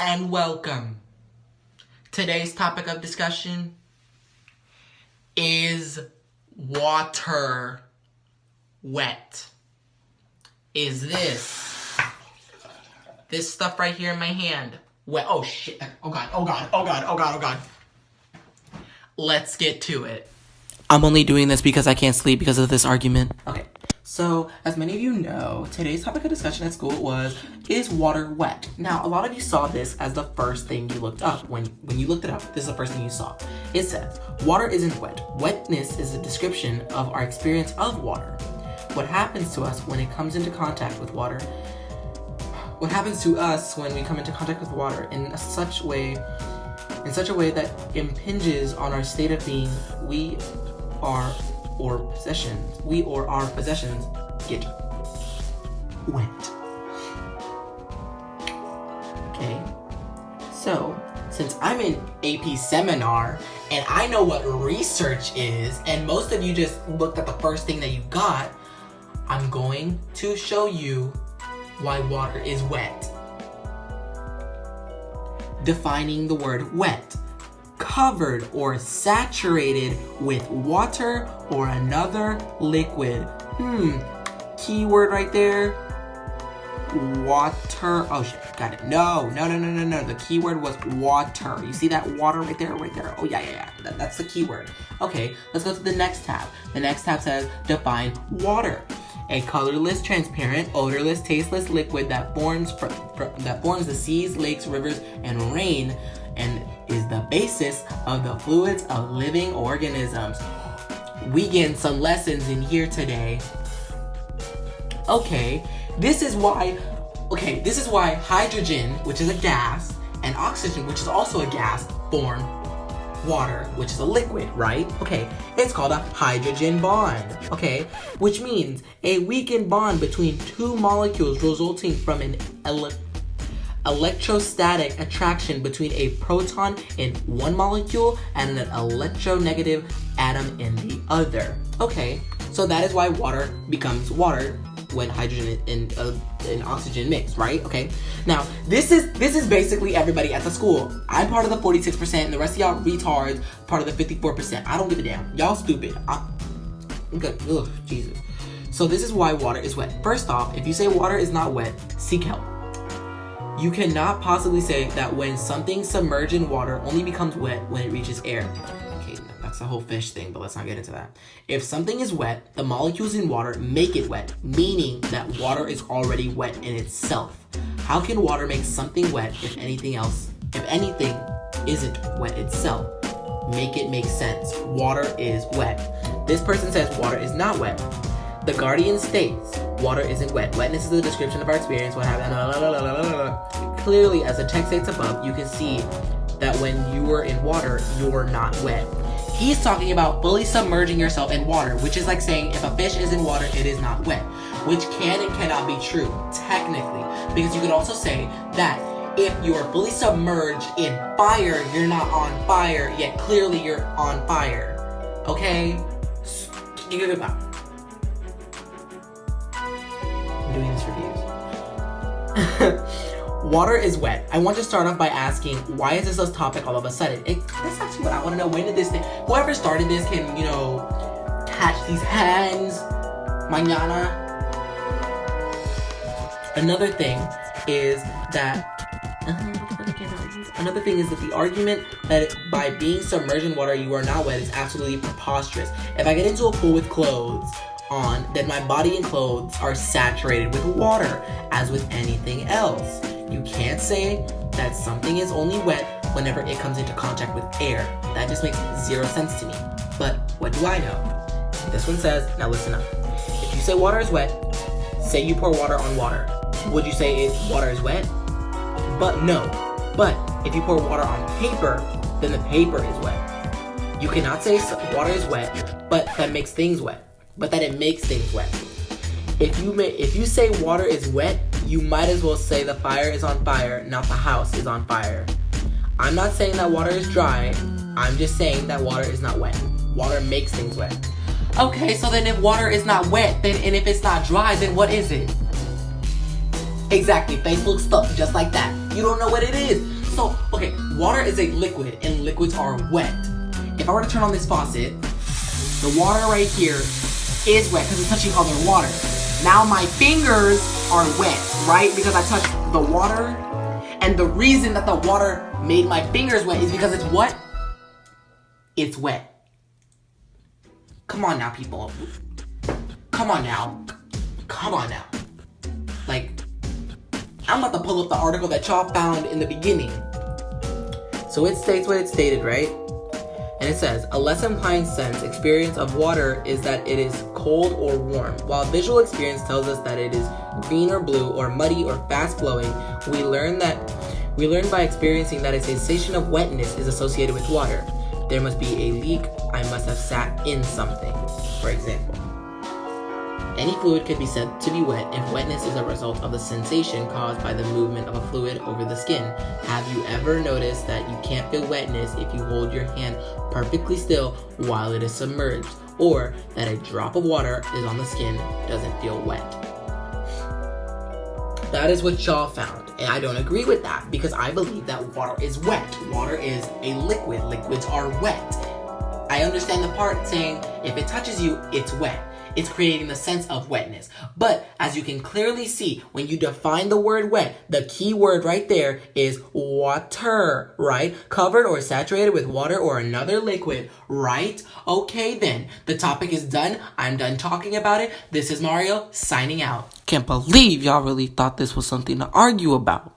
and welcome. Today's topic of discussion is water wet. Is this stuff right here in my hand wet? Oh shit. Oh god. Let's get to it. I'm only doing this because I can't sleep because of this argument. Okay. So, as many of you know, today's topic of discussion at school was, is water wet? Now, a lot of you saw this as the first thing you looked up. When you looked it up, this is the first thing you saw. It says, water isn't wet. Wetness is a description of our experience of water. What happens to us when it comes into contact with water? What happens to us when we come into contact with water in such a way that impinges on our state of being, we or our possessions get wet. Okay, so since I'm in AP seminar and I know what research is, and most of you just looked at the first thing that you got, I'm going to show you why water is wet. Defining the word wet: covered or saturated with water or another liquid. Keyword right there. Water. Oh shit, got it. No. The keyword was water. You see that water right there? Oh yeah. That's the keyword. Okay, let's go to the next tab. The next tab says define water. A colorless, transparent, odorless, tasteless liquid that forms the seas, lakes, rivers, and rain, and is the basis of the fluids of living organisms. We getting some lessons in here today. This is why hydrogen, which is a gas, and oxygen, which is also a gas, form water, which is a liquid, right? It's called a hydrogen bond, which means a weakened bond between two molecules resulting from an electrostatic attraction between a proton in one molecule and an electronegative atom in the other. So that is why water becomes water when hydrogen and oxygen mix, right? Now this is basically everybody at the school. I'm part of the 46% and the rest of y'all retards part of the 54%. I don't give a damn. Y'all stupid. Ugh, Jesus. So this is why water is wet. First off, if you say water is not wet, seek help. You cannot possibly say that when something submerged in water only becomes wet when it reaches air. That's the whole fish thing, but let's not get into that. If something is wet, the molecules in water make it wet, meaning that water is already wet in itself. How can water make something wet if anything isn't wet itself? Make it make sense. Water is wet. This person says water is not wet. The Guardian states, water isn't wet. Wetness is a description of our experience, what happened, Clearly, as the text states above, you can see that when you are in water, you're not wet. He's talking about fully submerging yourself in water, which is like saying if a fish is in water, it is not wet, which can and cannot be true, technically. Because you could also say that if you're fully submerged in fire, you're not on fire, yet clearly you're on fire. Can you give it back? I'm doing this reviews. Water is wet. I want to start off by asking, why is this a topic all of a sudden? That's actually what I want to know. When did this thing, whoever started this can, catch these hands. Mañana. Another thing is that the argument that by being submerged in water you are not wet is absolutely preposterous. If I get into a pool with clothes on, then my body and clothes are saturated with water, as with anything else. You can't say that something is only wet whenever it comes into contact with air. That just makes zero sense to me. But what do I know? This one says, now listen up. If you say water is wet, say you pour water on water. Would you say water is wet? But no. But if you pour water on paper, then the paper is wet. You cannot say water is wet, but that it makes things wet. If you say water is wet, you might as well say the fire is on fire, not the house is on fire. I'm not saying that water is dry. I'm just saying that water is not wet. Water makes things wet. So then if water is not wet, and if it's not dry, then what is it? Exactly, Facebook stuff, just like that. You don't know what it is. So, okay, water is a liquid, and liquids are wet. If I were to turn on this faucet, the water right here is wet because it's touching other water. Now my fingers are wet, right? Because I touched the water. And the reason that the water made my fingers wet is because it's what? It's wet. Come on now, people. Come on now. Come on now. Like, I'm about to pull up the article that y'all found in the beginning. So it states what it stated, right? And it says, a less implying sense experience of water is that it is cold or warm. While visual experience tells us that it is green or blue or muddy or fast flowing, we learn by experiencing that a sensation of wetness is associated with water. There must be a leak. I must have sat in something, for example. Any fluid could be said to be wet if wetness is a result of the sensation caused by the movement of a fluid over the skin. Have you ever noticed that you can't feel wetness if you hold your hand perfectly still while it is submerged, or that a drop of water is on the skin doesn't feel wet? That is what y'all found, and I don't agree with that because I believe that water is wet. Water is a liquid. Liquids are wet. I understand the part saying if it touches you, it's wet. It's creating the sense of wetness. But as you can clearly see, when you define the word wet, the key word right there is water, right? Covered or saturated with water or another liquid, right? Okay then, the topic is done. I'm done talking about it. This is Mario, signing out. Can't believe y'all really thought this was something to argue about.